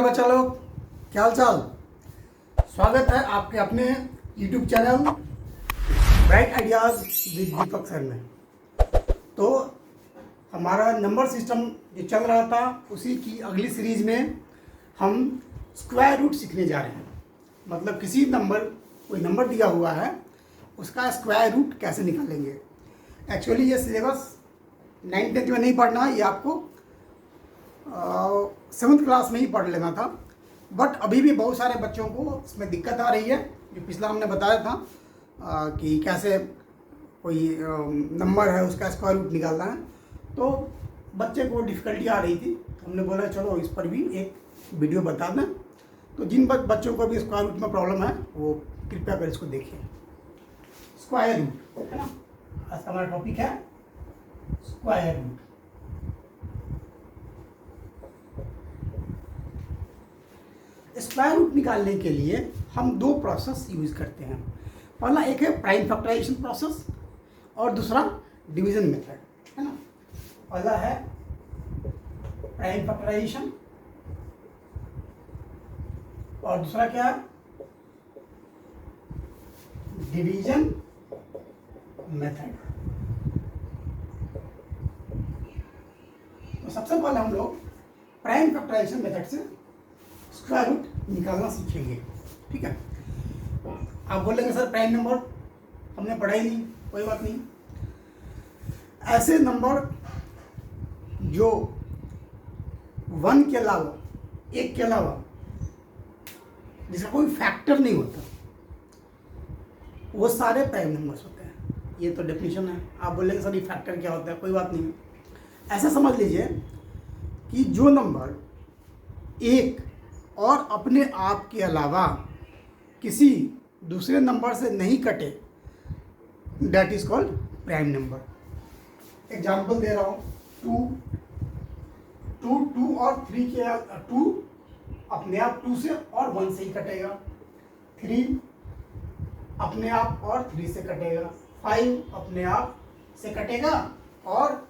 प्यारे बच्चा लोग, क्या हाल चाल। स्वागत है आपके अपने YouTube channel bright ideas with Deepak sir में। तो हमारा नंबर सिस्टम जो चल रहा था उसी की अगली सीरीज में हम स्क्वायर रूट सीखने जा रहे हैं। मतलब किसी कोई नंबर दिया हुआ है, उसका स्क्वायर रूट कैसे निकालेंगे। एक्चुअली ये सिलेबस 9th में नहीं पढ़ना, ये आपको 7th क्लास में ही पढ़ लेना था। बट अभी भी बहुत सारे बच्चों को इसमें दिक्कत आ रही है। जो पिछला हमने बताया था कि कैसे कोई नंबर है उसका स्क्वायर रूट निकालना है, तो बच्चे को डिफ़िकल्टी आ रही थी। हमने बोला चलो इस पर भी एक वीडियो बता दें। तो जिन बच्चों को भी स्क्वायर रूट में प्रॉब्लम है वो कृपया कर इसको देखिए। स्क्वायर रूट है ना, आज का हमारा टॉपिक है स्क्वायर रूट। स्क्वायर रूट निकालने के लिए हम दो प्रोसेस यूज करते हैं। पहला एक है प्राइम फैक्टराइजेशन प्रोसेस और दूसरा डिवीजन मेथड, है ना। पहला है प्राइम फैक्टराइजेशन और दूसरा क्या है, डिवीजन मेथड। तो सबसे पहले हम लोग प्राइम फैक्टराइजेशन मेथड से स्क्वायर रूट निकालना सीखेंगे, ठीक है। आप बोलेंगे सर प्राइम नंबर हमने पढ़ा ही नहीं, कोई बात नहीं। ऐसे नंबर जो 1 के अलावा, 1 के अलावा जिसका कोई फैक्टर नहीं होता, वो सारे प्राइम नंबर्स होते हैं। ये तो डेफिनेशन है। आप बोलेंगे सर ये फैक्टर क्या होता है, कोई बात नहीं। ऐसा समझ लीजिए कि जो नंबर एक और अपने आप के अलावा किसी दूसरे नंबर से नहीं कटे, that is called prime number. Example दे रहा हूँ, 2 और 3 के 2 अपने आप 2 से और 1 से ही कटेगा। 3 अपने आप और 3 से कटेगा। 5 अपने आप से कटेगा और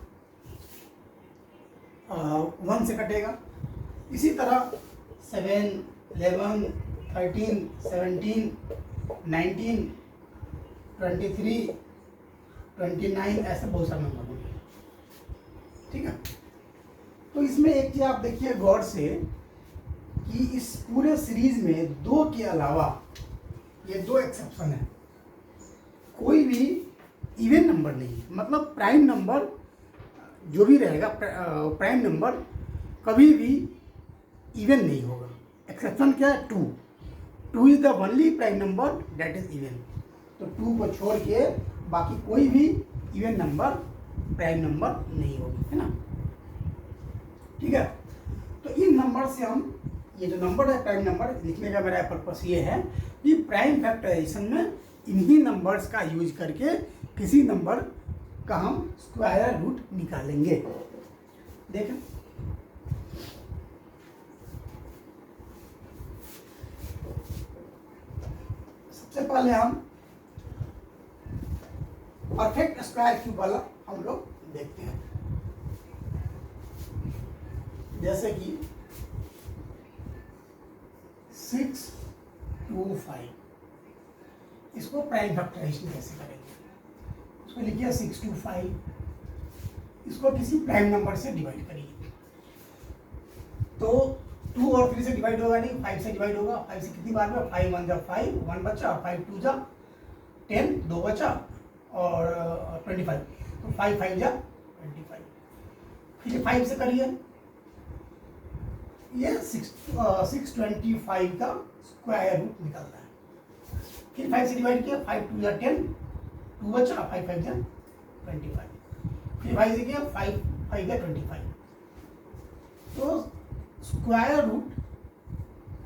1 से कटेगा। इसी तरह 7, 11, 13, 17, 19, 23, 29 ऐसे बहुत सारे नंबर होंगे, ठीक है। तो इसमें एक चीज़ आप देखिए गौर से कि इस पूरे सीरीज में 2 के अलावा ये 2 एक्सेप्शन है। कोई भी इवन नंबर नहीं है। मतलब प्राइम नंबर जो भी रहेगा, प्राइम नंबर कभी भी इवन नहीं होगा। एक्सेप्शन क्या है, 2 is the only prime number that is even. तो 2 को छोड़ के बाकी कोई भी इवन नंबर प्राइम नंबर नहीं होगी, है ना, ठीक है। तो इन नंबर से हम, ये जो नंबर है प्राइम नंबर लिखने का मेरा पर्पस ये है कि प्राइम फैक्टराइजेशन में इन्हीं नंबर्स का यूज करके किसी नंबर का हम स्क्वायर रूट निकालेंगे। देखें, सबसे पहले हम परफेक्ट स्क्वायर क्यूब वाला हम लोग देखते हैं। जैसे कि 625, इसको प्राइम फैक्टराइजेशन कैसे करेंगे। उसको लिखिए 625, इसको किसी प्राइम नंबर से डिवाइड करिए। तो 2 और 3 से डिवाइड होगा नहीं, 5 से डिवाइड होगा। 5 से कितनी बार में, 5 1 जा 5, 1 बचा, 5 2 जा 10, 2 बचा और 25। तो 5 5 जा 25। फिर 5 से करिए, ये 625 का स्क्वायर रूट निकलता है। फिर 5 से डिवाइड किया, 5 2 जा 10, 2 बचा, 5 5 जा 25। फिर 5 से किया, 5 5 जा 25। तो square root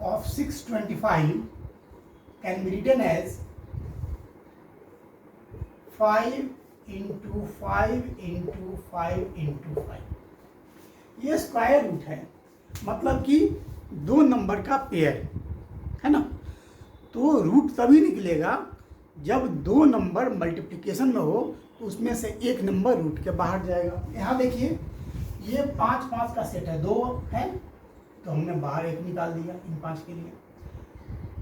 of 625 can be written as 5 into 5 into 5 into 5। ये स्क्वायर रूट है, मतलब कि 2 नंबर का पेयर, है ना। तो रूट तभी निकलेगा जब 2 नंबर मल्टीप्लिकेशन में हो, तो उसमें से एक नंबर रूट के बाहर जाएगा। यहाँ देखिए, ये 5 5 का सेट है, 2 है तो हमने बाहर 1 निकाल दिया इन 5 के लिए।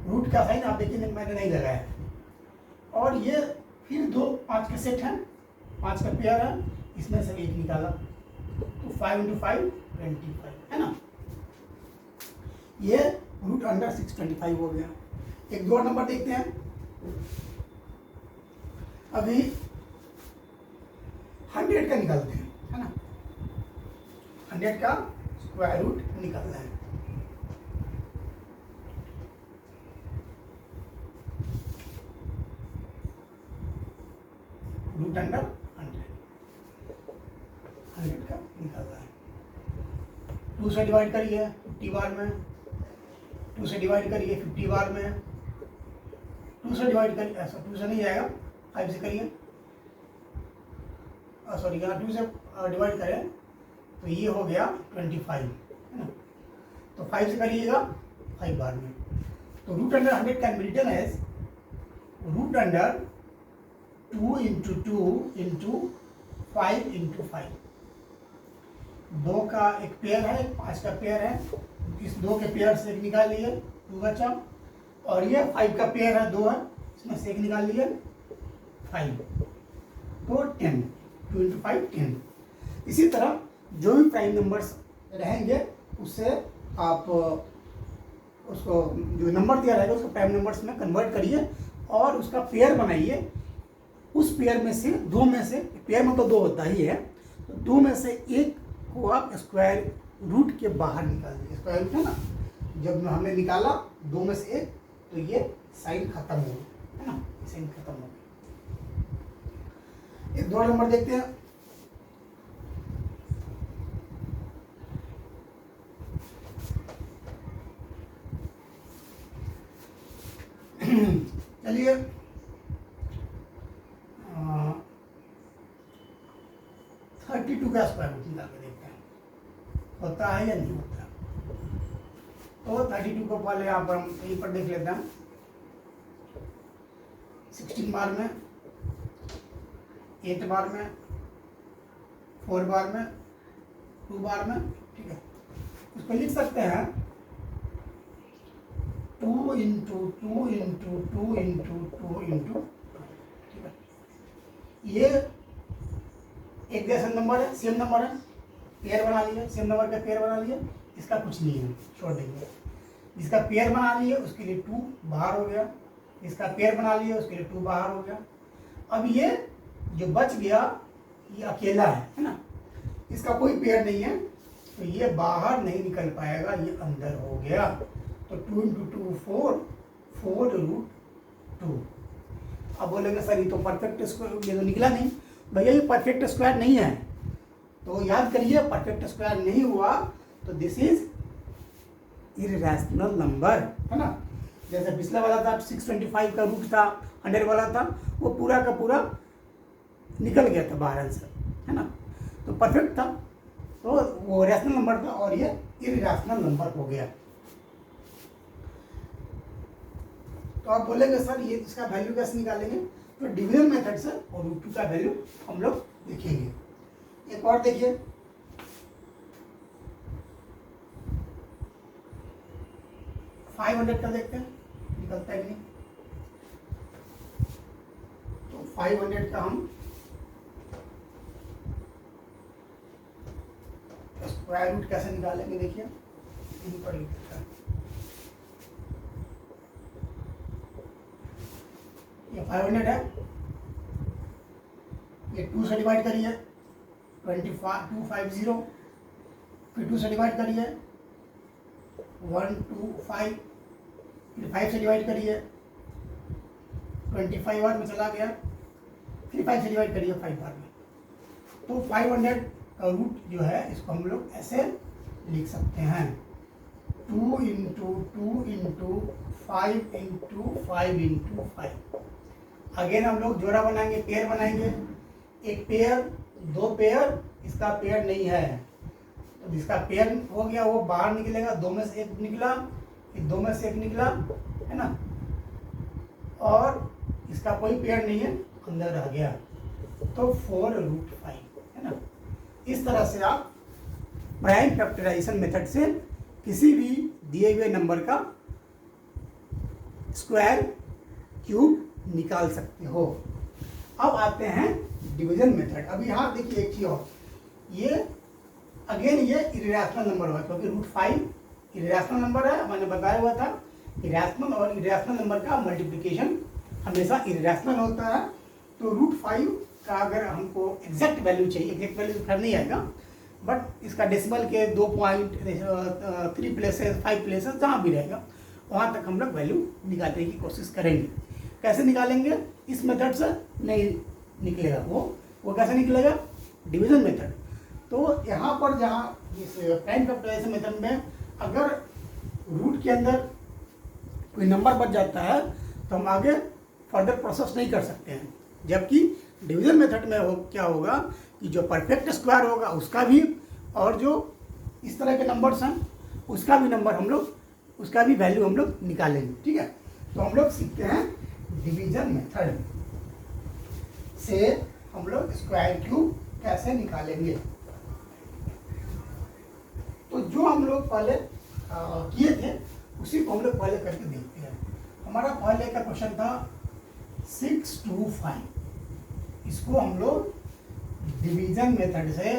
रूट का साइन आप देखिए मैंने नहीं लगाया है। और ये फिर 2 5 के सेट हैं, 5 का पेयर है, इसमें से 1 निकाला तो 5 × 5 25 है ना। ये रूट अंडर 625 हो गया। एक 2 नंबर देखते हैं। अभी 100 का निकालते हैं, है ना। 100 का स्क्वायर रूट निकालना है। रूट अंडर 100 का निकालना है। 2 से डिवाइड करिए 50 बार में, 2 से डिवाइड करिए 50 बार में, 2 से डिवाइड करिए, ऐसा 2 से नहीं जाएगा, 5 से करिए, सॉरी यहाँ 2 से डिवाइड करें तो ये हो गया 25, है ना। तो 5 से करिएगा 5 बार में। तो root under 100 can be written as root under 2 × 2 × 5 × 5। 2 का एक पेयर है, 5 का पेयर है, इस 2 के पेयर से 1 निकाल लिए 2 बचा, और ये 5 का पेयर है 2 है, इसमें से 1 निकाल लिए 5, तो 10, 2 × 5 10। इसी तरह जो भी प्राइम नंबर्स रहेंगे उससे आप उसको जो नंबर दिया रहेगा उसको प्राइम नंबर्स में कन्वर्ट करिए और उसका पेयर बनाइए। उस पेयर में से 2 में से, पेयर में तो 2 होता ही है, तो 2 में से 1 को आप स्क्वायर रूट के बाहर निकाल दीजिए। स्क्वायर रूट है ना, जब हमने निकाला 2 में से 1 तो ये साइन खत्म हो गया, है ना, साइन खत्म हो गया। एक 2 नंबर देखते हैं। चलिए 32 का स्क्वायर रूट निकाल के देखते हैं होता है या नहीं होता। तो 32 को पहले यहाँ पर हम यहीं पर देख लेते हैं। 16 बार में, 8 बार में, 4 बार में, 2 बार में, ठीक है। उसको लिख सकते हैं 2 × 2 × 2 × 2 × ठीक है। ये एक जैसा नंबर है, सेम नंबर है, पेयर बना लिए, सेम नंबर का पेयर बना लिए, इसका कुछ नहीं है, छोड़ देंगे। जिसका पेयर बना लिए उसके लिए 2 बाहर हो गया, इसका पेयर बना लिए उसके लिए 2 बाहर हो गया। अब ये जो बच गया ये अकेला है ना, इसका कोई पेयर नहीं है, तो ये बाहर नहीं निकल पाएगा, ये अंदर हो गया। तो 2 × 2 4, 4 √ 2। अब बोलेंगे सर ये तो परफेक्ट स्क्वायर, ये तो निकला नहीं। भैया ये परफेक्ट स्क्वायर नहीं है, तो याद करिए परफेक्ट स्क्वायर नहीं हुआ तो दिस इज इररेशनल नंबर, है ना। जैसे पिछला वाला था 625 का रूट था, 100 वाला था, वो पूरा का पूरा निकल गया था बाहर आंसर, है ना। तो परफेक्ट था, तो वो रैशनल नंबर था और ये इररेशनल नंबर हो गया। तो आप बोलेंगे सर ये इसका वैल्यू कैसे निकालेंगे, तो डिवीजन मेथड से और रूट 2 का वैल्यू हम लोग देखेंगे। एक और देखिए, फाइव 500 का देखते हैं निकलता है कि नहीं। तो 500 का हम स्क्वायर रूट कैसे निकालेंगे, देखिए यहीं पर लिख देता है। ये 500 है, ये 2 से डिवाइड करिए 250, फिर 2 से डिवाइड करिए 125, फिर 5 से डिवाइड करिए 25 बार में चला गया, फिर 5 से डिवाइड करिए 5 बार में। तो 500 का रूट जो है इसको हम लोग ऐसे लिख सकते हैं 2 × 2 × 5 × 5 × 5। अगेन हम लोग जोड़ा बनाएंगे, पेयर बनाएंगे। एक पेयर, 2 पेयर, इसका पेयर नहीं है, तो जिसका पेयर हो गया वो बाहर निकलेगा। 2 में से 1 निकला, फिर 2 में से 1 निकला, है ना, और इसका कोई पेयर नहीं है, अंदर रह गया, तो 4 √ 5, है ना। इस तरह से आप प्राइम फैक्टराइजेशन मेथड से किसी भी दिए हुए नंबर का स्क्वायर क्यूब निकाल सकते हो। अब आते हैं डिवीजन मेथड। अभी यहाँ देखिए एक चीज और, ये अगेन ये इरेशनल नंबर हुआ क्योंकि √5 इरेशनल नंबर है, मैंने बताया हुआ था। इरेशनल और इरेशनल नंबर का मल्टीप्लिकेशन हमेशा इरेशनल होता है। तो √5 का अगर हमको एग्जैक्ट वैल्यू चाहिए, एग्जैक्ट वैल्यू तो खैर नहीं आएगा, बट इसका डेसिमल के 2.3 प्लेसेस 5 प्लेसेस जहाँ भी रहेगा वहाँ तक हम लोग वैल्यू निकालने की कोशिश करेंगे। कैसे निकालेंगे? इस मेथड से नहीं निकलेगा, वो कैसे निकलेगा? Division method. तो यहाँ पर जहाँ इस प्राइम फैक्टराइजेशन मेथड में अगर रूट के अंदर कोई नंबर बच जाता है तो हम आगे फर्दर प्रोसेस नहीं कर सकते हैं, जबकि डिवीजन मेथड में क्या होगा कि जो परफेक्ट स्क्वायर होगा उसका भी, और जो इस तरह के नंबर्स हैं उसका भी नंबर हम लोग, उसका भी वैल्यू हम लोग निकालेंगे। ठीक है, तो हम लोग सीखते हैं डिवीजन मेथड से हम लोग स्क्वायर क्यूब कैसे निकालेंगे। तो जो हम लोग पहले किए थे उसी को हम लोग पहले करके देखते हैं। हमारा पहले का क्वेश्चन था 6 to 5, इसको हम लोग डिवीजन मेथड से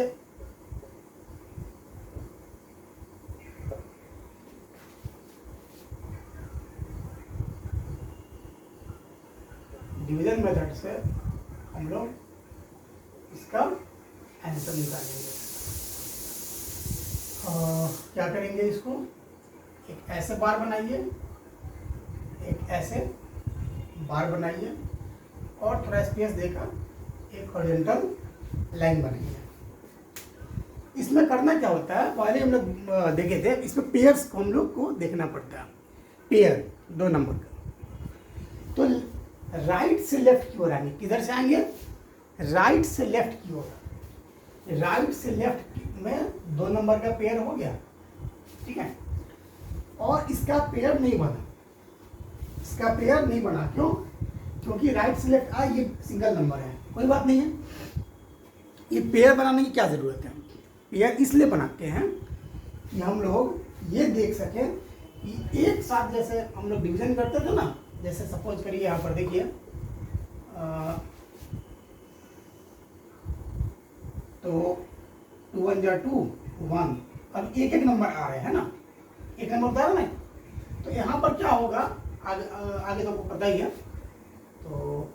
हम लोग इसका आंसर निकालेंगे। क्या करेंगे? इसको एक ऐसे बार बनाइए, एक ऐसे बार बनाइए और थोड़ा स्पेस देकर एक हॉरिजॉन्टल लाइन बनाइए। इसमें करना क्या होता है, पहले हम लोग देखे थे, इसमें पेयर्स को हम लोग को देखना पड़ता है। पेयर दो नंबर का, तो राइट से लेफ्ट की ओर आएंगे। किधर से आएंगे? राइट से लेफ्ट की ओर। राइट से लेफ्ट में दो नंबर का पेयर हो गया, ठीक है। और इसका पेयर नहीं बना, इसका पेयर नहीं बना, क्यों? क्योंकि राइट से लेफ्ट ये सिंगल नंबर है, कोई बात नहीं है। ये पेयर बनाने की क्या जरूरत है? पेयर इसलिए बनाते हैं कि हम लोग ये देख सकें कि एक साथ, जैसे हम लोग डिवीजन करते थे ना, जैसे सपोज करिए यहाँ पर देखिए, तो 2 1 जा 2 1, अब एक एक नंबर आ रहे हैं ना, एक नंबर बता रहा ना। तो यहाँ पर क्या होगा, आगे तो आपको पता ही है। तो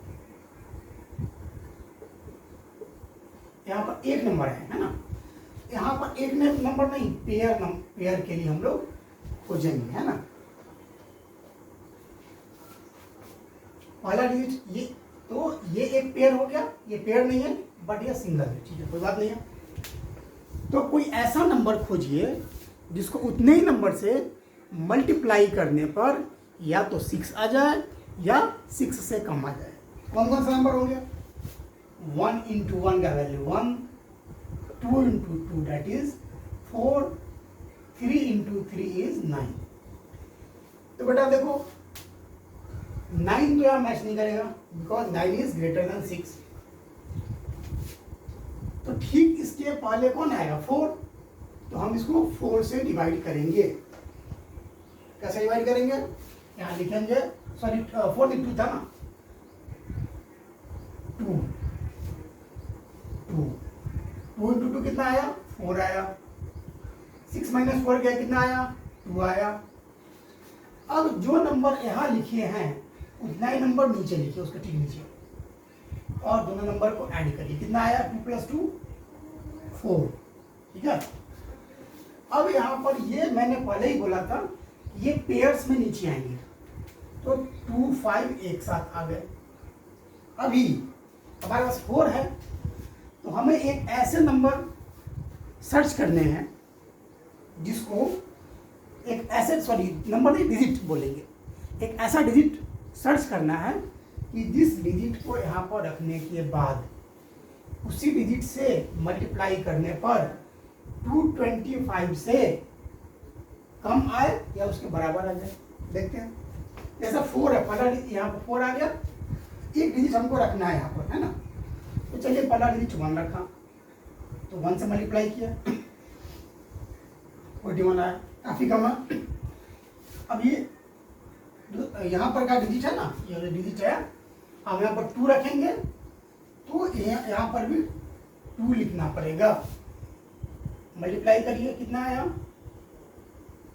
यहाँ पर एक नंबर है ना, यहाँ पर एक नंबर नहीं, पेयर के लिए हम लोग खोजेंगे, है ना। पहला डिजिट ये, तो ये एक पेयर हो गया, ये पेयर नहीं है बट ये सिंगल है, ठीक है, कोई बात नहीं है। तो कोई ऐसा नंबर खोजिए जिसको उतने ही नंबर से मल्टीप्लाई करने पर या तो 6 आ जाए या 6 से कम आ जाए। कौन कौन सा नंबर हो गया? 1 into 1 का value 1, 2 into 2 that is 4, 3 into 3 is 9। तो बेटा देखो 9 तो यहाँ मैच नहीं करेगा, बिकॉज 9 इज ग्रेटर देन 6। तो ठीक इसके पहले कौन आएगा? 4। तो हम इसको 4 से डिवाइड करेंगे। कैसे डिवाइड करेंगे? यहाँ लिखेंगे, सॉरी 4 into 2 था ना, 2 into 2 कितना आया? 4 आया। 6 - 4 गया, कितना आया? 2 आया। अब जो नंबर यहाँ लिखे हैं उतना ही नंबर नीचे लिखिए, उसके ठीक नीचे, और दोनों नंबर को ऐड करिए। कितना आया? 2 + 2 4, ठीक है। अब यहाँ पर ये मैंने पहले ही बोला था, ये पेयर्स में नीचे आएंगे, तो 2 5 एक साथ आ गए। अभी हमारे पास 4 है, तो हमें एक ऐसे नंबर सर्च करने हैं जिसको एक ऐसे, सॉरी नंबर नहीं, डिजिट बोलेंगे, एक ऐसा डिजिट सर्च करना है कि जिस डिजिट को यहाँ पर रखने के बाद उसी डिजिट से मल्टीप्लाई करने पर 225 से कम आए या उसके बराबर आ जाए। देखते हैं, जैसा 4 है, पहला डिजिट यहाँ पर 4 आ गया, एक डिजिट हमको रखना है यहाँ पर, है ना। तो चलिए पहला डिजिट 1 रखा, तो 1 से मल्टीप्लाई किया, 41 आया। काफ़ी कम है। अब ये यहाँ पर का डिजिट है ना, ये डिजिट है, हम यहाँ पर 2 रखेंगे तो यहाँ पर भी 2 लिखना पड़ेगा। मल्टीप्लाई करिए, कितना आया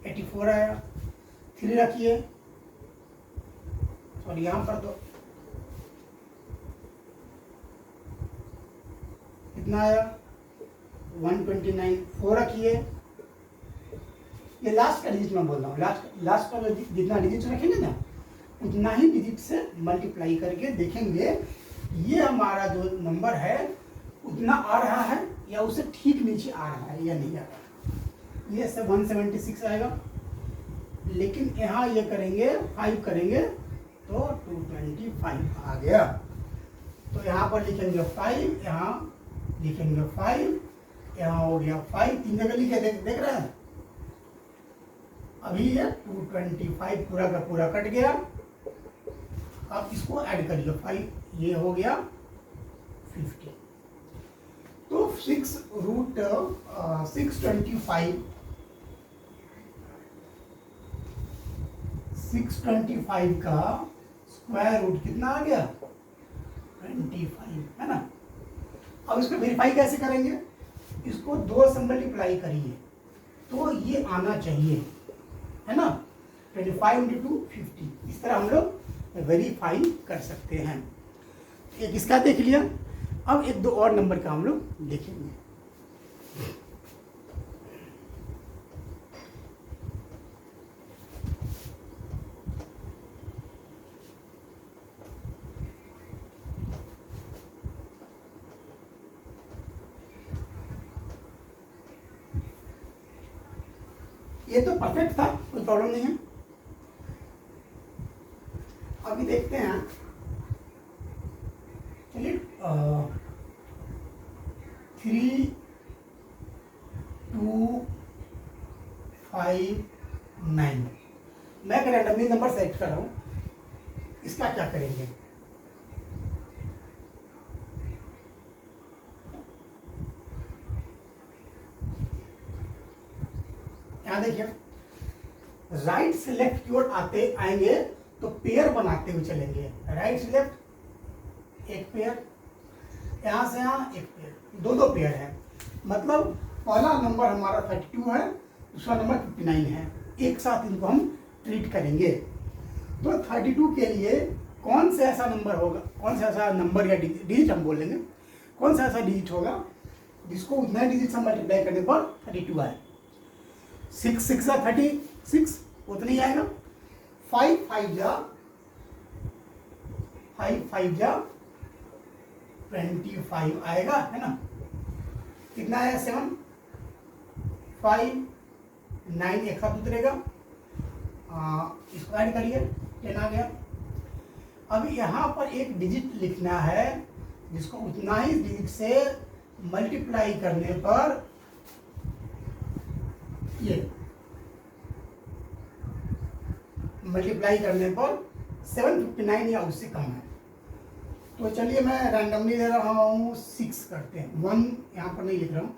84 आया। 3 रखिए और यहाँ पर तो कितना आया 129। 4 रखिए, ये लास्ट का डिजिट मैं बोल रहा हूँ, लास्ट का जितना डिजिट रखेंगे ना उतना ही डिजिट से मल्टीप्लाई करके देखेंगे ये हमारा जो नंबर है उतना आ रहा है या उससे ठीक नीचे आ रहा है या नहीं आ रहा। ये सब 176 आएगा, लेकिन यहाँ ये करेंगे 5 करेंगे तो 225 आ गया। तो यहाँ पर लिखेंगे 5, यहाँ लिखेंगे 5, यहाँ हो गया 5, 3 जगह लिखे, देख रहे हैं। अभी ये 225 पूरा का पूरा कट गया। अब इसको ऐड करिए 5, ये हो गया 50। तो 625 का स्क्वायर रूट कितना आ गया 25, है ना। अब इसको वेरीफाई कैसे करेंगे, इसको 2 से मल्टीप्लाई करिए तो ये आना चाहिए, है ना। 25 × 2 50, इस तरह हम लोग वेरीफाई कर सकते हैं। एक इसका देख लिया, अब 1-2 और नंबर का हम लोग देखेंगे। ये तो परफेक्ट था, कोई प्रॉब्लम नहीं है। अभी देखते हैं, चलिए 3 2 5 9, मैं रैंडमली नंबर सेलेक्ट कर रहा हूँ। इसका क्या करेंगे, यहाँ देखिए राइट से लेफ्ट की ओर आते आएंगे तो पेयर बनाते हुए चलेंगे। राइट से लेफ्ट एक पेयर, यहाँ से यहाँ एक पेयर, 2-2 पेयर है। मतलब पहला नंबर हमारा 32 है, दूसरा नंबर 59 है, एक साथ इनको हम ट्रीट करेंगे। तो 32 के लिए कौन सा ऐसा नंबर होगा, कौन सा ऐसा नंबर या डिजिट हम बोलेंगे, कौन सा ऐसा डिजिट होगा जिसको उतना डिजिट से मल्टीप्लाई करने पर 32 आए। 6 6 36, उतना ही आएगा। 5 5 25 आएगा, है ना। कितना आया 7 5 9 एक साथ उतरेगा, इसको ऐड करिए 10 आ गया। अब यहाँ पर एक डिजिट लिखना है जिसको उतना ही डिजिट से मल्टीप्लाई करने पर ये मल्टीप्लाई करने पर 759 या उससे कम है। तो चलिए मैं रैंडमली ले रहा हूँ, 6 करते हैं। 1 यहाँ पर नहीं लिख रहा हूँ,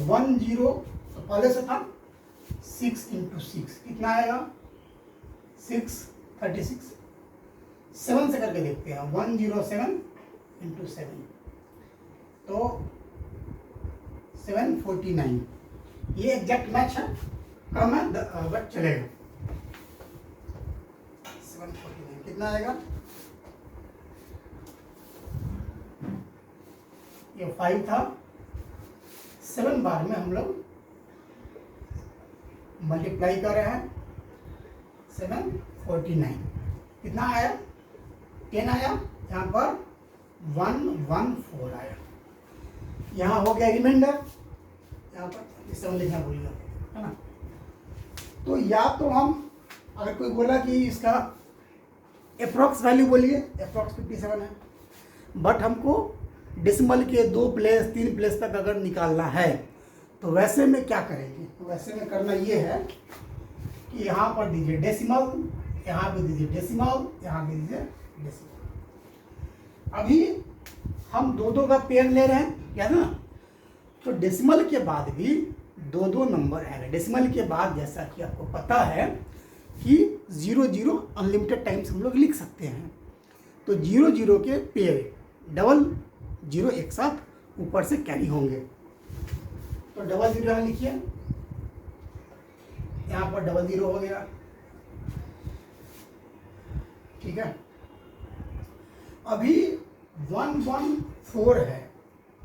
1 0 तो पहले से था 6 × 6 कितना आएगा 6 36। 7 से करके देखते हैं, 107 × 7 तो 749। ये एग्जैक्ट मैच है, कम है बट चलेगा। 749 कितना आएगा, ये 5 था, 7 बार में हम लोग मल्टीप्लाई कर रहे हैं। 749 कितना आया 10 आया, यहाँ पर 114 आया। यहाँ हो गया रिमाइंडर, यहाँ पर 7 लिखना भूलिएगा, है ना। तो या तो हम, अगर कोई बोला कि इसका अप्रॉक्स वैल्यू बोलिए, अप्रॉक्स 57 है, बट हमको डेसिमल के 2 प्लेस 3 प्लेस तक अगर निकालना है तो वैसे में क्या करेंगे, तो वैसे में करना ये है कि यहाँ पर दीजिए डेसिमल, यहाँ पे दीजिए डेसिमल, यहाँ पे दीजिए डेसिमल। अभी हम 2-2 का पेयर ले रहे हैं, क्या है ना। तो डेसिमल के बाद भी दो दो नंबर आएगा। डेसिमल के बाद जैसा कि आपको पता है कि 0 0 अनलिमिटेड टाइम्स हम लोग लिख सकते हैं, तो 0 0 के पेयर डबल 0 एक साथ ऊपर से कैरी होंगे। तो डबल 0 यहाँ लिखिए, यहाँ पर डबल 0 हो गया, ठीक है। अभी 114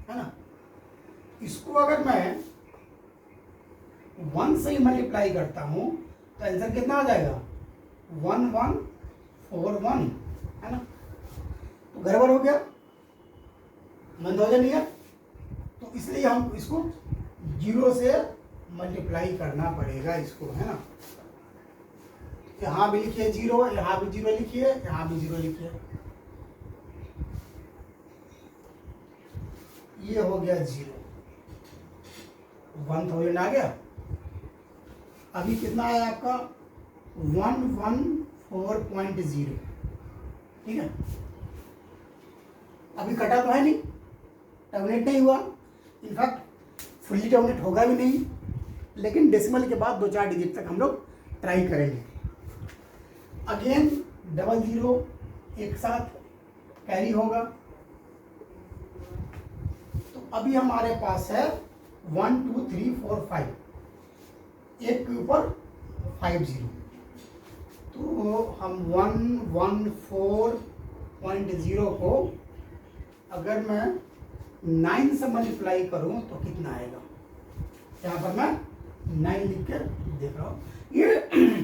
है ना, इसको अगर मैं 1 से ही मल्टीप्लाई करता हूं तो आंसर कितना आ जाएगा 1141 है ना। तो गड़बड़ हो गया, बंद हो जाएगा, तो इसलिए हम इसको 0 से मल्टीप्लाई करना पड़ेगा इसको, है ना। यहाँ भी लिखिए 0, यहाँ भी 0 लिखिए, यहाँ भी 0 लिखिए, ये हो गया 0, 1000 आ गया। अभी कितना आया आपका 114.0, ठीक है। अभी कटा तो है नहीं, टर्मिनेट नहीं हुआ, इनफैक्ट फुल्ली टर्मिनेट होगा भी नहीं, लेकिन डेसिमल के बाद 2-4 डिजिट तक हम लोग ट्राई करेंगे। अगेन डबल 0 एक साथ कैरी होगा, तो अभी हमारे पास है 1 2 3 4 5, एक के ऊपर 5 0, तो हम 114.0 को अगर मैं 9 से मल्टीप्लाई करूं तो कितना आएगा, यहाँ पर मैं 9 लिख कर देख रहा हूँ। ये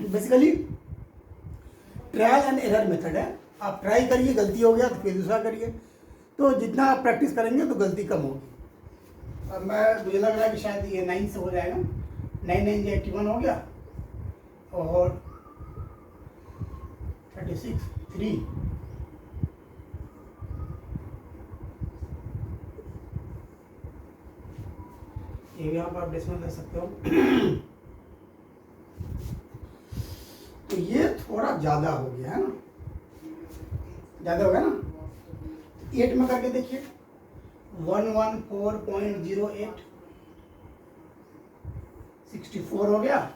basically trial and error method है, आप ट्राई करिए, गलती हो गया तो फिर दूसरा करिए, तो जितना आप प्रैक्टिस करेंगे तो गलती कम होगी। अब मुझे लग रहा है कि शायद ये 9 से हो जाएगा, 9 9 81 हो गया, और 36 3, ये भी यहाँ पर आप डेसिमल कर सकते हो। तो ये थोड़ा ज़्यादा हो गया है ना, ज़्यादा हो गया ना। 8 में करके देखिए, 114.08, 64 हो गया।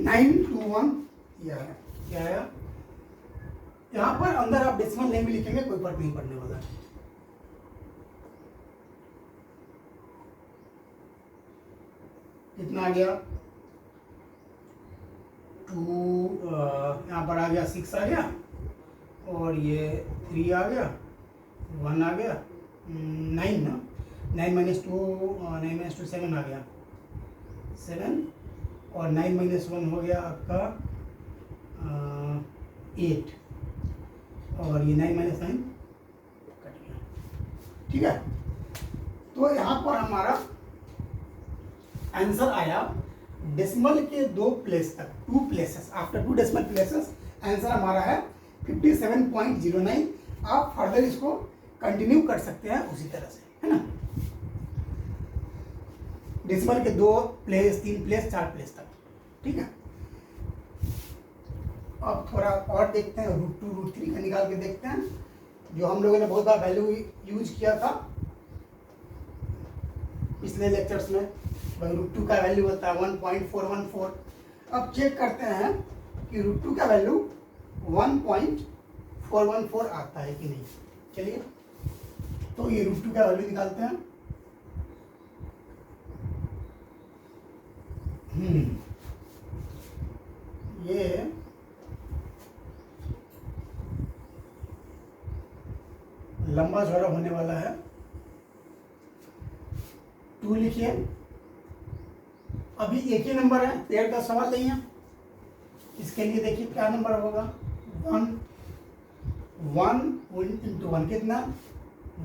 नाइन टू वन क्या आया, यहाँ पर अंदर आप डेसिमल नहीं भी लिखेंगे कोई फर्क नहीं पड़ने वाला। कितना आ गया 2, यहाँ पर आ गया 6 आ गया, और ये 3 आ गया, 1 आ गया, 9 ना, 9 -2 7 आ गया, 7, और 9 - 1 हो गया आपका 8, और ये 9 - 9 कट गया, ठीक है। तो यहाँ पर हमारा आंसर आया डेसिमल के 2 प्लेस तक, 2 places, after 2 decimal places answer हमारा है 57.09। आप फर्दर इसको कंटिन्यू कर सकते हैं उसी तरह से, है ना। डेसिमल के 2 प्लेस, 3 प्लेस, 4 प्लेस तक, ठीक है। अब थोड़ा और देखते हैं, √2 √3 का निकाल के देखते हैं, जो हम लोगों ने बहुत बार वैल्यू यूज किया था पिछले लेक्चर्स में। √2 का वैल्यू होता है 1.414। अब चेक करते हैं कि √2 का वैल्यू 1.414 आता है कि नहीं। चलिए, तो ये √2 का वैल्यू निकालते हैं। ये लंबा चौड़ा होने वाला है। 2 लिखिए, अभी एक ही नंबर है, पेड़ का सवाल नहीं है, इसके लिए देखिए क्या नंबर होगा, 1 × 1 कितना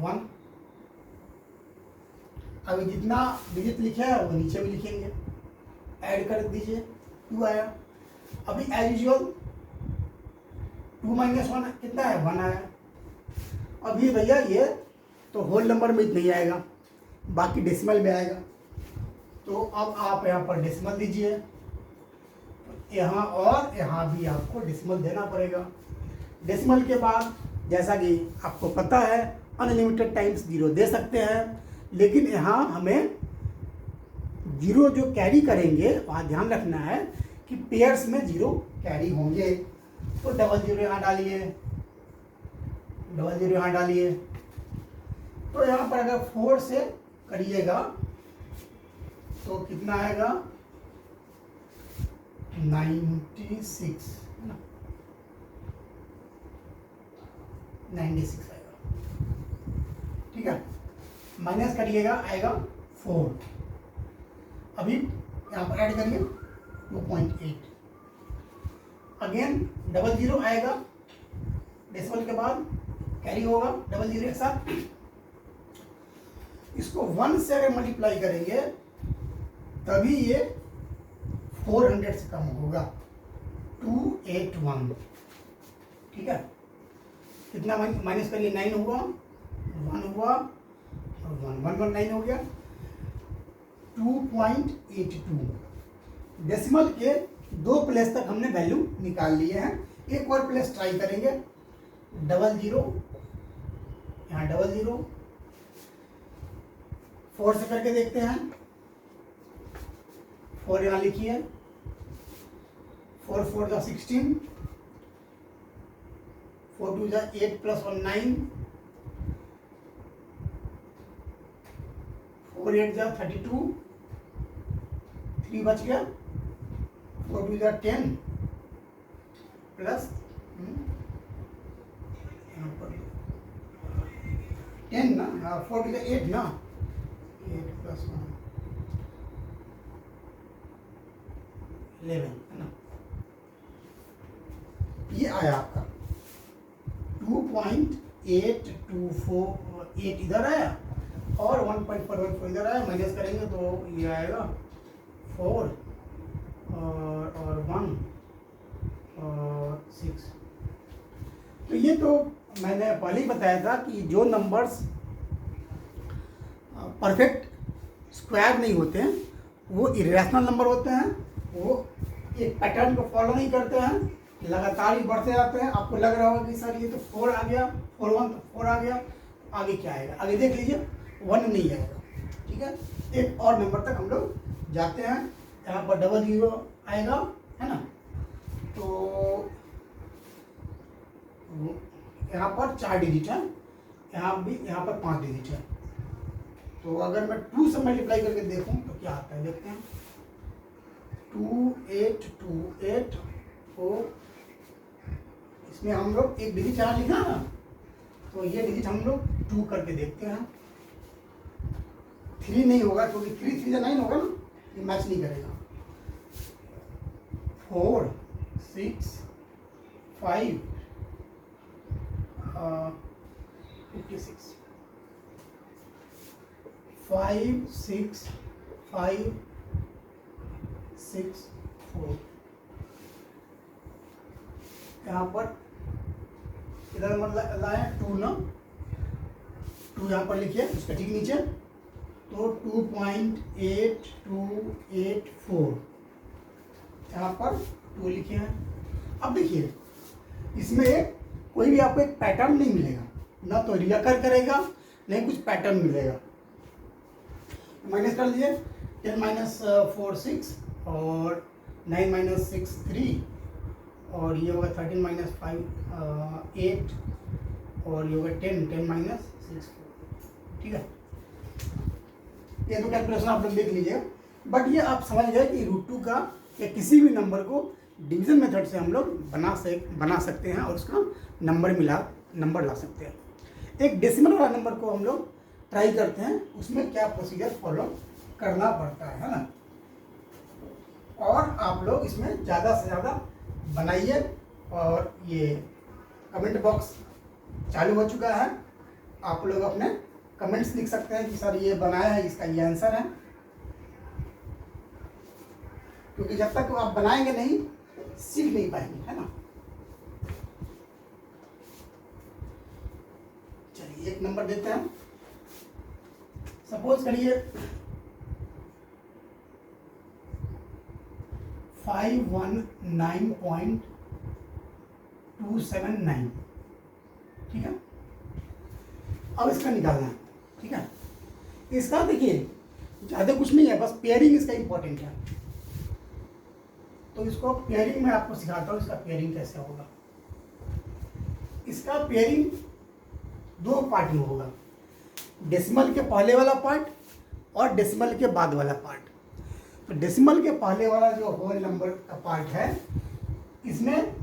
1। अभी जितना डिजिट लिखा है वो नीचे भी लिखेंगे, ऐड कर दीजिए, 2 आया। अभी एज यूजुअल 2 - 1 कितना है, 1 आया। अभी भैया ये तो होल नंबर में नहीं आएगा, बाकी डेसिमल में आएगा, तो अब आप यहाँ पर डेसिमल दीजिए। यहाँ और यहाँ भी आपको डेसिमल देना पड़ेगा। डेसिमल के बाद जैसा कि आपको पता है अनलिमिटेड टाइम्स जीरो दे सकते हैं, लेकिन यहाँ हमें जीरो जो कैरी करेंगे वहाँ ध्यान रखना है कि पेयर्स में जीरो कैरी होंगे। तो डबल जीरो यहाँ डालिए, डबल जीरो यहाँ डालिए। तो यहाँ पर अगर 4 से करिएगा तो कितना आएगा 96 है ना, 96 आएगा। ठीक है, माइनस करिएगा आएगा 4। अभी यहाँ पर ऐड करिए 2.8। अगेन डबल जीरो आएगा, डेसिमल के बाद कैरी होगा डबल जीरो के साथ। इसको 1 से अगर मल्टीप्लाई करेंगे तभी ये 400 से कम होगा, 281। ठीक है, कितना माइनस करिए 9 हुआ, 1 हुआ और 119 हो गया, 2.82। डेसिमल के 2 प्लेस तक हमने वैल्यू निकाल लिए हैं। एक और प्लेस ट्राई करेंगे, डबल जीरो, यहाँ डबल जीरो, 4 से करके देखते हैं। 4 यहाँ लिखिए, 4 4 16, 4 2 8 प्लस 1 9, 4 8 32, 3 बच गया, 4 2 10 प्लस यहाँ पर 10 ना, 4 2 8 ना, 8 प्लस 1 11 है ना। ये आया आपका 2.8248 इधर आया और 1.414 इधर आया। माइनस करेंगे तो ये आएगा 4 और 1 और 6। तो ये तो मैंने पहले ही बताया था कि जो नंबर्स परफेक्ट स्क्वायर नहीं होते हैं वो इरेशनल नंबर होते हैं, वो एक पैटर्न को फॉलो नहीं करते हैं, लगातार ही बढ़ते जाते हैं। आपको लग रहा होगा कि सर ये तो 4 आ गया, 4 1 तो 4 आ गया, आगे क्या आएगा, आगे देख लीजिए 1 नहीं आएगा। ठीक है, एक और नंबर तक हम लोग जाते हैं। यहाँ पर डबल जीरो आएगा है ना, तो यहाँ पर 4 डिजिट है, यहाँ पर 5 डिजिट है। तो अगर मैं 2 से मल्टीप्लाई करके देखूं तो क्या आता है, देखते हैं। 2828 को इसमें हम लोग एक डिजिट यहाँ लिखा ना, तो ये डिजिट हम लोग 2 करके देखते हैं। 3 नहीं होगा क्योंकि 3 3 9 होगा ना, ये मैच नहीं करेगा। 4 6 5 56 5 6 5 6 4। यहाँ पर इधर मतलब लाए 2 ना, 2 यहाँ पर लिखिए उसका ठीक नीचे, तो 2.8284 यहाँ पर 2 लिखे हैं। अब देखिए इसमें कोई भी आपको एक पैटर्न नहीं मिलेगा, ना तो रियकर करेगा नहीं कुछ पैटर्न मिलेगा। माइनस कर लीजिए, 10 माइनस 4 6 और 9 माइनस 6 3 और ये होगा 13 माइनस 5 8 और ये होगा 10 माइनस 6 4। ठीक है, ये तो कैलकुलेशन आप लोग देख लीजिए, बट ये आप समझ गए कि √2 का या किसी भी नंबर को डिवीजन मेथड से हम लोग बना सकते हैं और उसका नंबर ला सकते हैं। एक डेसिमल वाला नंबर को हम लोग ट्राई करते हैं, उसमें क्या प्रोसीजर फॉलो करना पड़ता है ना। और आप लोग इसमें ज़्यादा से ज़्यादा बनाइए। और ये कमेंट बॉक्स चालू हो चुका है, आप लोग अपने कमेंट्स लिख सकते हैं कि सर ये बनाया है, इसका ये आंसर है। क्योंकि जब तक आप बनाएंगे नहीं सीख नहीं पाएंगे, है ना। चलिए एक नंबर देते हैं। सपोज करिए 519.279, ठीक है। अब इसका निकालना है, ठीक है। इसका देखिए ज़्यादा कुछ नहीं है, बस पेयरिंग इसका इम्पोर्टेंट है। तो इसको पेयरिंग में आपको सिखाता हूँ, इसका पेयरिंग कैसे होगा। इसका पेयरिंग दो पार्ट में होगा, डेसिमल के पहले वाला पार्ट और डेसिमल के बाद वाला पार्ट। तो डेसिमल के पहले वाला जो होल नंबर का पार्ट है, इसमें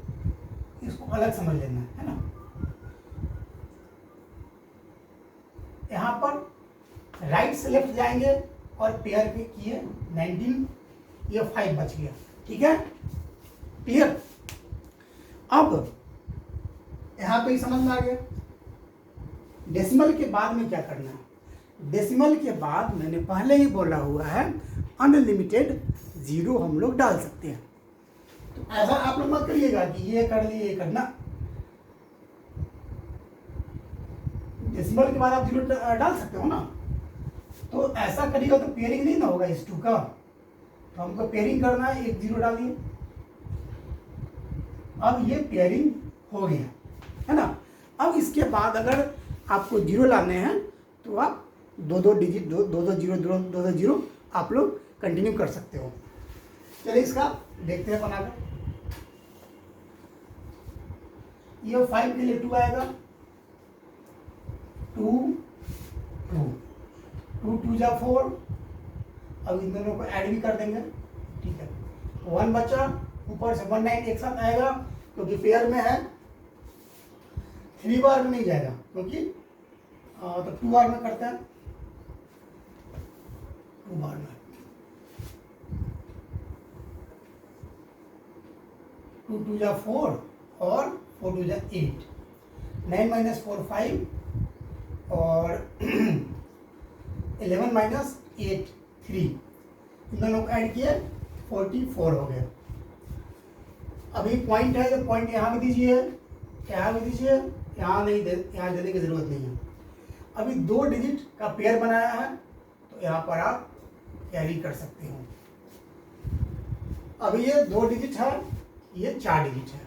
इसको अलग समझ लेना है ना। यहाँ पर राइट से लेफ्ट जाएंगे और पेयर पे किए 19, ये 5 बच गया, ठीक है, क्लियर। अब यहाँ पे ही समझ में आ गया। डेसिमल के बाद में क्या करना है। डेसिमल के बाद मैंने पहले ही बोला हुआ है, अनलिमिटेड जीरो हम लोग डाल सकते हैं। तो ऐसा आप लोग मत करिएगा कि ये कर लिए ये करना। डेसिमल के बाद आप जीरो डाल सकते हो ना, तो ऐसा करिएगा तो पेयरिंग नहीं ना होगा इस टू का। तो हमको पेयरिंग करना है, एक जीरो डालिए। अब ये पेयरिंग हो गया है ना। अब इसके बाद अगर आपको जीरो लाने हैं तो आप दो दो जीरो आप लोग कंटिन्यू कर सकते हो। चलिए इसका देखते हैं बनाकर। ये 5 के लिए 2 आएगा, 2 2 2 2 जा 4। अब इन दोनों को ऐड भी कर देंगे, ठीक है। 1 बचा, ऊपर से 19 एक साथ आएगा क्योंकि पेयर में है। 3 बार में नहीं जाएगा क्योंकि तो 2 बार में करते हैं, 2 बार में। 2 2 जा 4 और 4 2 जा 8। 9 माइनस 4 5 और 11 माइनस 8 3। इन दोनों को ऐड किए 44 हो गया। अभी पॉइंट है तो पॉइंट यहाँ भी दीजिए, यहाँ भी दीजिए, यहाँ नहीं दे, यहाँ देने की जरूरत नहीं है। अभी 2 डिजिट का पेयर बनाया है तो यहाँ पर आप कैरी कर सकते हो। अभी ये 2 डिजिट है, ये 4 डिजिट है,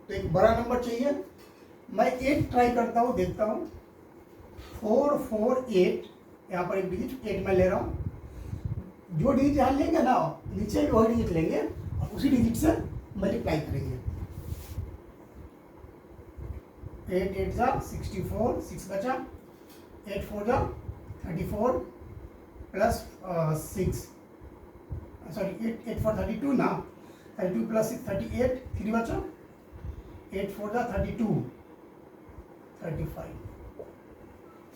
तो एक बड़ा नंबर चाहिए। मैं 8 ट्राई करता हूँ, देखता हूँ। 4 4 8, यहाँ पर एक डिजिट 8 मैं ले रहा हूँ। जो डिजिट यहाँ लेंगे ना, नीचे भी वही डिजिट लेंगे और उसी डिजिट से मल्टीप्लाई करेंगे। 8 8 जा 64, 6 बचा, 8 4 जा 34 प्लस 6, सॉरी 8 4 32 ना, 32 प्लस 6 38, 3 बचा, 8 4 जा 32 35।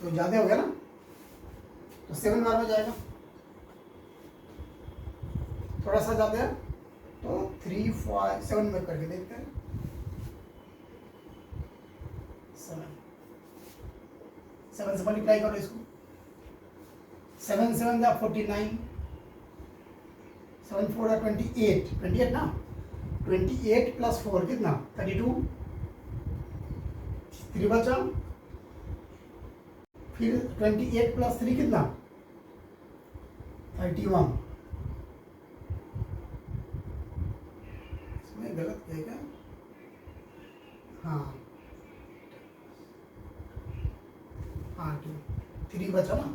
तो ज़्यादा हो गया ना, तो 7 बार में जाएगा। थोड़ा सा ज़्यादा है तो 3 5 7 में करके देखते हैं। 7 से मल्टीप्लाई करो इसको। 7 7 जा 49, 7 4 जा 28 ना, 28 प्लस 4 कितना 32, 3 बचा, फिर 28 प्लस 3 कितना 31। इसमें गलत है क्या? हाँ हाँ 3 बचा ना,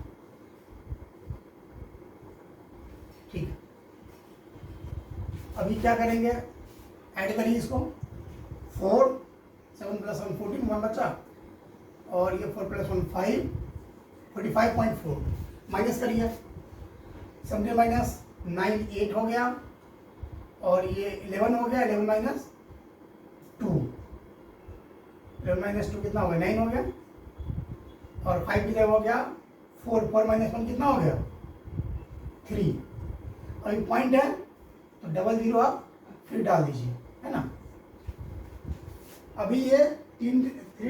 ठीक है। अभी क्या करेंगे, ऐड करिए इसको। 4 7 प्लस 1 14, 1 बचा, और ये 4 प्लस 1 5, 45.4। माइनस करिए, 7 माइनस 9 8 हो गया, और ये 11 हो गया, 11 माइनस 2, 11 माइनस 2 कितना हो गया 9 हो गया, और 5 कितना हो गया 4, 4 माइनस 1 कितना हो गया 3। अभी पॉइंट है तो डबल जीरो आप फिर डाल दीजिए, है ना। अभी ये 3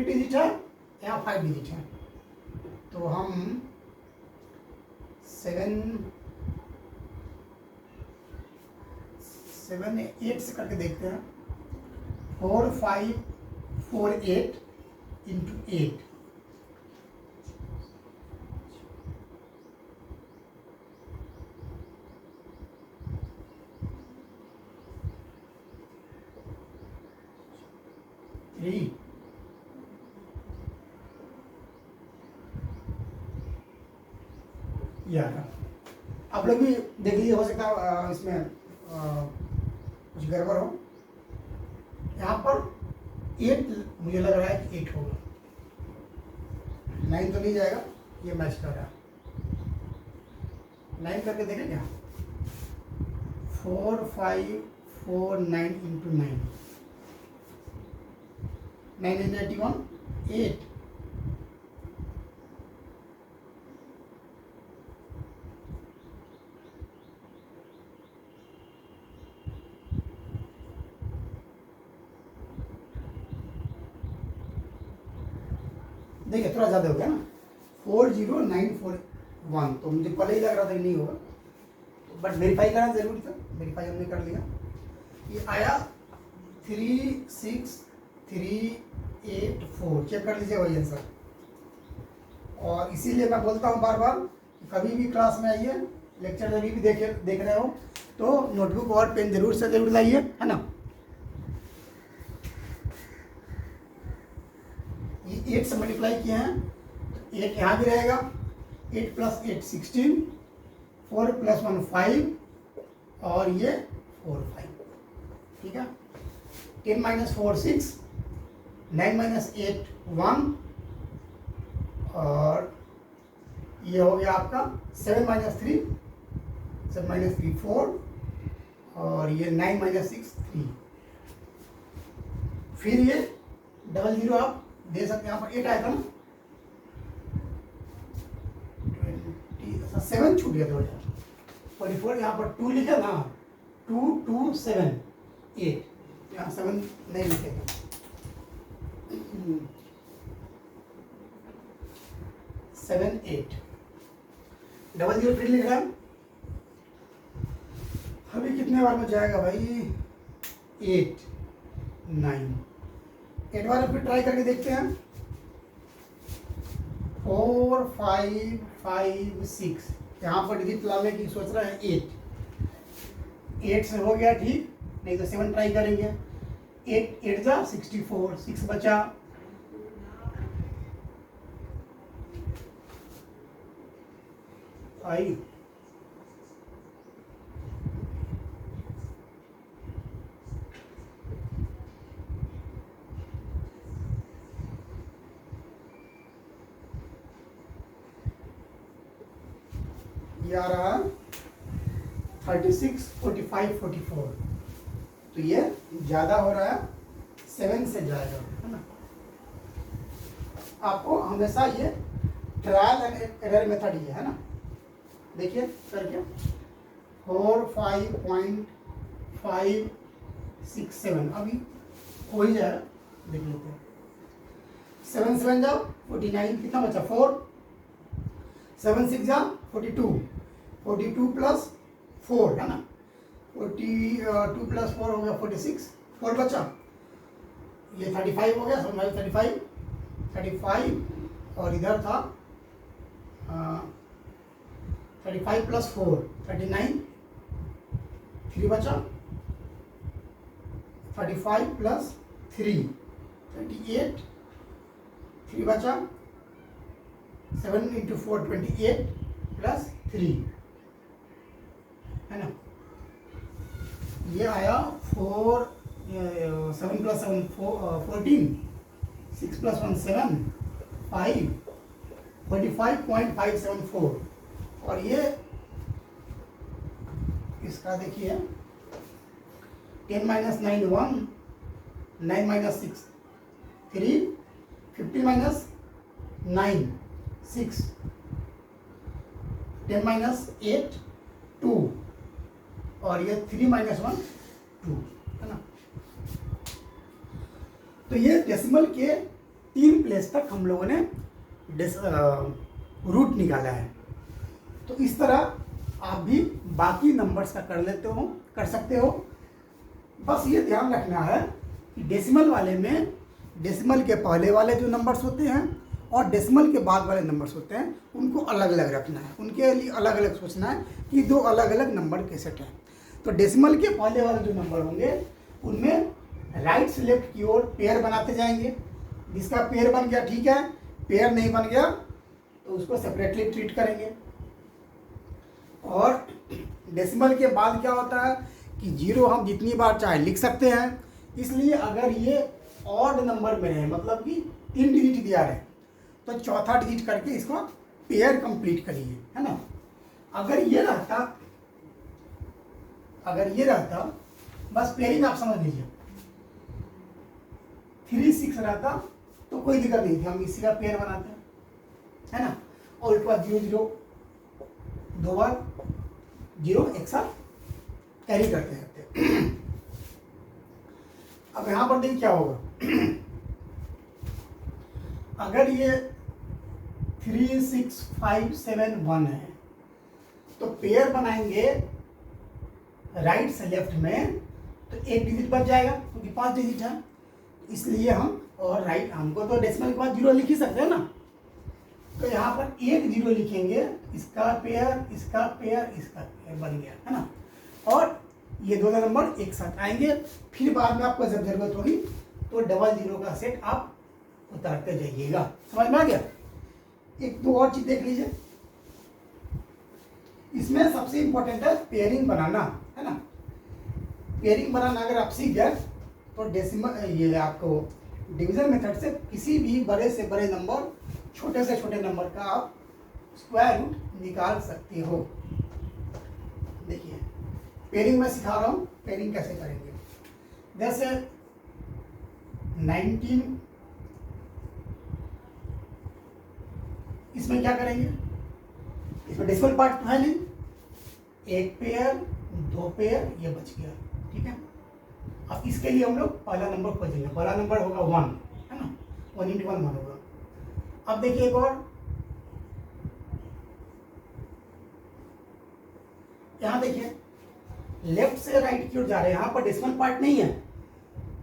डिजिट है, यहाँ 5 डिजिट है, तो हम 7 8 से करके देखते हैं। 4 5 4 8 इंटू 8, 3 ये आ रहा। आप लोग भी देख लीजिए, हो सकता है इसमें कुछ गड़बड़ हो। यहाँ पर 8 मुझे लग रहा है कि 8 होगा, 9 तो नहीं जाएगा, ये मैच कर रहा है। 9 करके देखें क्या, 4 5 4 9 इंटू 9, 981 8। देखिए थोड़ा ज़्यादा हो गया ना, 40941, तो मुझे पहले ही लग रहा था कि नहीं होगा, बट वेरीफाई करना जरूरी था, वेरीफाई हमने कर लिया। ये आया 36384, चेक कर लीजिए वही आंसर। और इसीलिए मैं बोलता हूँ बार बार कि कभी भी क्लास में आइए, लेक्चर जब भी देख रहे हो तो नोटबुक और पेन जरूर से जरूर लाइए, है ना। ये 8 से मल्टीप्लाई किए हैं, 8 यहाँ भी रहेगा, 8 प्लस 8 16, 4 प्लस 1 5, और ये 4 5, ठीक है। 10 माइनस 4 6, 9 माइनस 8 1, और ये हो गया आपका 7 माइनस 3 4, और ये 9 माइनस 6 3। फिर ये 00 आप दे सकते हैं, यहाँ पर 8 आया था ना, 7 छूट गया 2044, यहाँ पर 2 लिखा ना, 2 2 7 8, यहाँ 7 नहीं लिखेगा। 7 8 00 फिर लिख रहा है। अभी कितने बार में जाएगा भाई, 8 9, 8 बार फिर ट्राई करके देखते हैं। 4 5 5 6, यहाँ पर डिजिट लाने की सोच रहा है 8 से हो गया ठीक, नहीं तो 7 ट्राई करेंगे। 8 8 जा 64, 6 बचा, आई ये आ रहा 36 45 44, तो ये ज्यादा हो रहा है, 7 से जाएगा, है ना। आपको हमेशा ये ट्रायल एंड एरर मेथड ही है ना। देखिए करके 45.567, अभी हो ही जाएगा, देख लेते हैं। 7 7 जाओ 49, कितना बचा 4, 7 6 जाओ 42, 42 प्लस 4 है ना, 42 प्लस 4 हो गया 46, 4 बचा, ये 35 हो गया, समझ 35, और इधर था 35 प्लस 4 39, 3 बचा, 35 प्लस 3 28, 3 बचा, 7 इंटू 4 28 प्लस 3, है ना। ये आया 7 प्लस 7 14, 6 प्लस 1 7 5, 45.574, और ये इसका देखिए 10 माइनस 9 1, 9 माइनस 6 3, 50 माइनस 9 6, 10 माइनस 8 2, और ये 3 माइनस 1 2, है ना। तो ये डेसिमल के 3 प्लेस तक हम लोगों ने रूट निकाला है। तो इस तरह आप भी बाकी नंबर्स का कर सकते हो। बस ये ध्यान रखना है कि डेसिमल वाले में डेसिमल के पहले वाले जो नंबर्स होते हैं और डेसिमल के बाद वाले नंबर्स होते हैं उनको अलग अलग रखना है, उनके लिए अलग अलग सोचना है कि 2 अलग अलग नंबर के सेट हैं। तो डेसिमल के पहले वाले जो नंबर होंगे उनमें राइट से लेफ्ट की ओर पेयर बनाते जाएंगे। जिसका पेयर बन गया ठीक है, पेयर नहीं बन गया तो उसको सेपरेटली ट्रीट करेंगे। और डेसिमल के बाद क्या होता है कि जीरो हम जितनी बार चाहे लिख सकते हैं, इसलिए अगर ये ऑड नंबर में है, मतलब कि 3 डिजिट दिया है, तो चौथा डिजिट करके इसको पेयर कंप्लीट करिए, है ना। अगर ये रहता बस पेयरिंग आप समझ लीजिए, 3 6 रहता तो कोई दिक्कत नहीं थी, हम इसी का पेयर बनाते हैं, है ना। और उसके बाद 0 0 2 बार 0 एक साथ कैरी करते रहते। अब यहां पर देखिए क्या होगा। अगर ये 3 6 5 7 1 है तो पेयर बनाएंगे राइट से लेफ्ट में, तो एक डिजिट बच जाएगा क्योंकि 5 डिजिट है, इसलिए हम और राइट हमको तो डेसिमल के बाद 0 लिख ही सकते हैं ना। तो यहाँ पर एक 0 लिखेंगे, इसका पेयर इसका पेयर इसका पेयर बन गया, है ना। और ये दोनों नंबर एक साथ आएंगे। फिर बाद में आपको जब जरूरत होगी तो डबल 0 का सेट आप उतारते जाइएगा। समझ में आ गया। एक दो और चीज देख लीजिए, इसमें सबसे इंपॉर्टेंट है पेयरिंग बनाना, है ना। पेयरिंग बनाना अगर आप सीख गए तो डेसिमल ये आपको डिवीजन मेथड से किसी भी बड़े से बड़े नंबर, छोटे से छोटे नंबर का आप स्क्वायर रूट निकाल सकते हो। देखिए पेयरिंग में सिखा रहा हूँ, पेयरिंग कैसे करेंगे। जैसे 19, इसमें क्या करेंगे, इसमें डेसिमल पार्ट तो है नहीं, एक पेयर 2 पेयर ये बच गया, ठीक है। अब इसके लिए हम लोग पहला नंबर खोजेंगे, पहला नंबर होगा 1, है ना, 1 × 1 1 होगा। अब देखिए एक और, यहां देखिए लेफ्ट से राइट की ओर जा रहे हैं, यहां पर डेसिमल पार्ट नहीं है,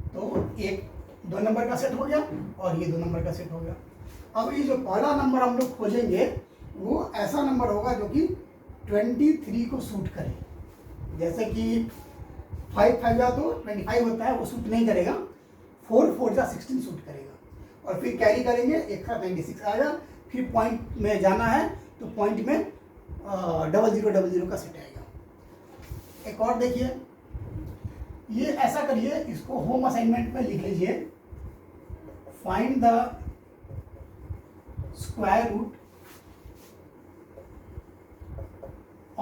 तो एक 2 नंबर का सेट हो गया और ये 2 नंबर का सेट हो गया। अब ये जो पहला नंबर हम लोग खोजेंगे वो ऐसा नंबर होगा जो कि 23 को सूट करे। जैसे कि 5 5 जा तो 25 होता है, वो सूट नहीं करेगा। 4 4 जा 16 सूट करेगा। और फिर कैरी करेंगे, एक साथ 96 आएगा। फिर पॉइंट में जाना है तो पॉइंट में 00 00 का सेट आएगा। एक और देखिए, ये ऐसा करिए, इसको होम असाइनमेंट में लिख लीजिए, find the square root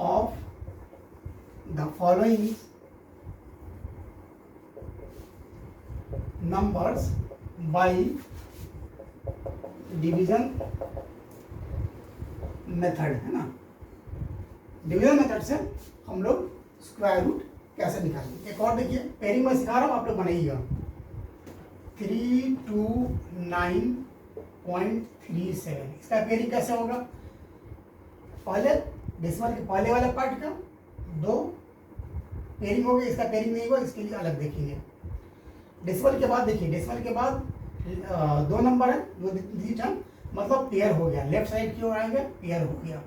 of the following numbers by division method, है ना। डिवीजन मेथड से हम लोग स्क्वायर रूट कैसे निकालेंगे। एक और देखिए, पेयरिंग में सिखा रहा हूं, आप लोग बनाइएगा। 329.37, इसका पेयरिंग कैसे होगा, पहले डेसिमल के पहले वाला पार्ट का 2 पेयरिंग हो गया, इसका पेयरिंग नहीं हुआ, इसके लिए अलग देखेंगे। डेसिमल के बाद देखिए, डेसिमल के बाद 2 नंबर है, 2 डिजिट है, मतलब पेयर हो गया, लेफ्ट साइड की ओर आएंगे, पेयर हो गया।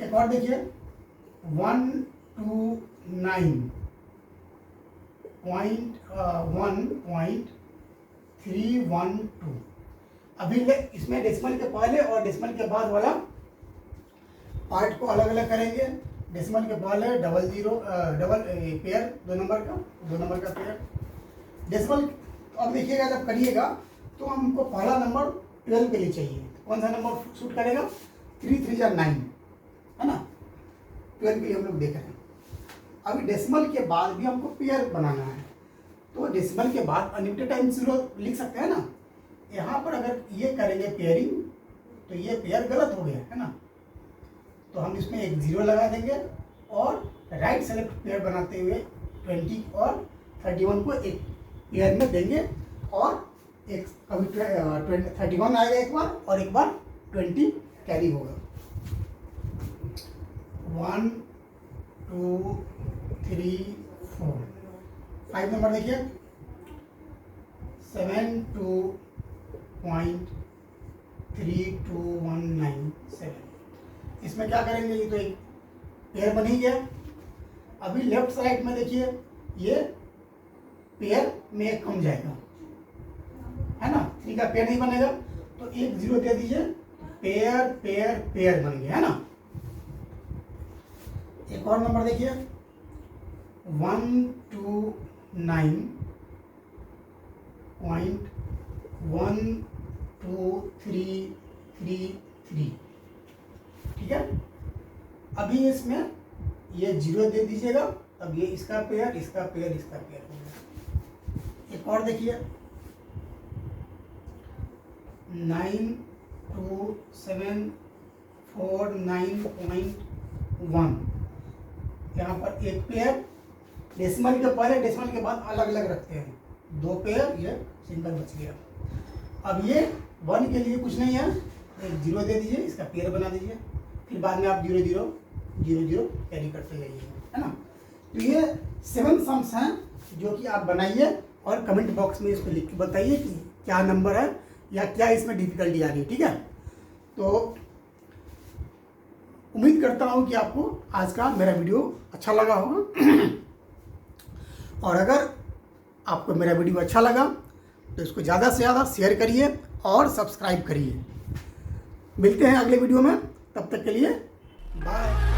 एक और देखिए 129.1.312। अभी इसमें डेसिमल के पहले और डेसिमल के बाद वाला पार्ट को अलग अलग करेंगे। डेसिमल के पहले डबल पेयर 2 नंबर का पेयर डेसिमल। अब देखिएगा जब करिएगा तो हमको पहला नंबर 12 के लिए चाहिए, कौन सा नंबर शूट करेगा, 3 3 जा 9, है ना। 12 के लिए हम लोग देख रहे हैं। अभी डेसिमल के बाद भी हमको पेयर बनाना है, तो डेसिमल के बाद अनलिमिटेड टाइम 0 लिख सकते हैं ना। यहाँ पर अगर ये करेंगे पेयरिंग तो ये पेयर गलत हो गया, है ना। तो हम इसमें एक 0 लगा देंगे और राइट से लेफ्ट पेयर बनाते हुए 20 और 31 को एक पेयर में देंगे, और एक कभी 31 आएगा एक बार, और एक बार 20 कैरी होगा। 1 2 3 4 5 नंबर देखिए, 72.32197। इसमें क्या करेंगे, ये तो एक पेयर बन ही गया। अभी लेफ्ट साइड में देखिए, ये पेयर में एक कम जाएगा, है ना। 3 का पेयर नहीं बनेगा तो एक 0 दे दीजिए, पेयर पेयर पेयर बन गया, है ना। एक और नंबर देखिए 129.12333, ठीक है। अभी इसमें ये 0 दे दीजिएगा, अब ये इसका पेयर इसका पेयर इसका पेयर हो गया। एक और देखिए 927491, यहाँ पर एक पेयर, डेसिमल के पहले डेसिमल के बाद अलग अलग रखते हैं, 2 पेयर, ये सिंगल बच गया। अब ये 1 के लिए कुछ नहीं है, एक 0 दे दीजिए, इसका पेयर बना दीजिए, फिर बाद में आप 0 0 0 0 कैरी करते जाइए, है ना। तो ये 7 सम्स हैं जो कि आप बनाइए और कमेंट बॉक्स में इसको लिख के बताइए कि क्या नंबर है या क्या इसमें डिफिकल्टी आ रही है, ठीक है। तो उम्मीद करता हूँ कि आपको आज का मेरा वीडियो अच्छा लगा होगा और अगर आपको मेरा वीडियो अच्छा लगा तो इसको ज़्यादा से ज़्यादा शेयर करिए और सब्सक्राइब करिए। मिलते हैं अगले वीडियो में, तब तक के लिए बाय।